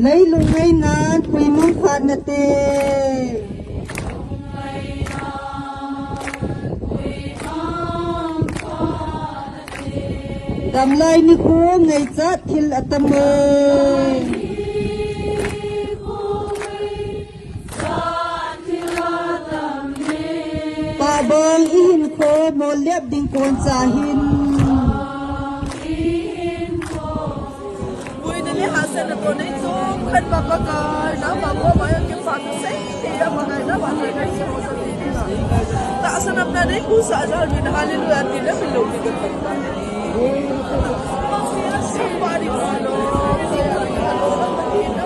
lấy lùng ngay nát quỳ mong phạt nè tê đầm lai ni khu ngày chát thil atam pa bang ihin kho mo lep ding kon sa hin Hasan na to na ito, kan mapagay na mababayan yung fantasy, kaya mga na matagay sa mga sarili na. Taasanap na rin kung saan na hallelujah at din na bilog ni Gagpagpa. Somebody follow, kaya rin ano, at din na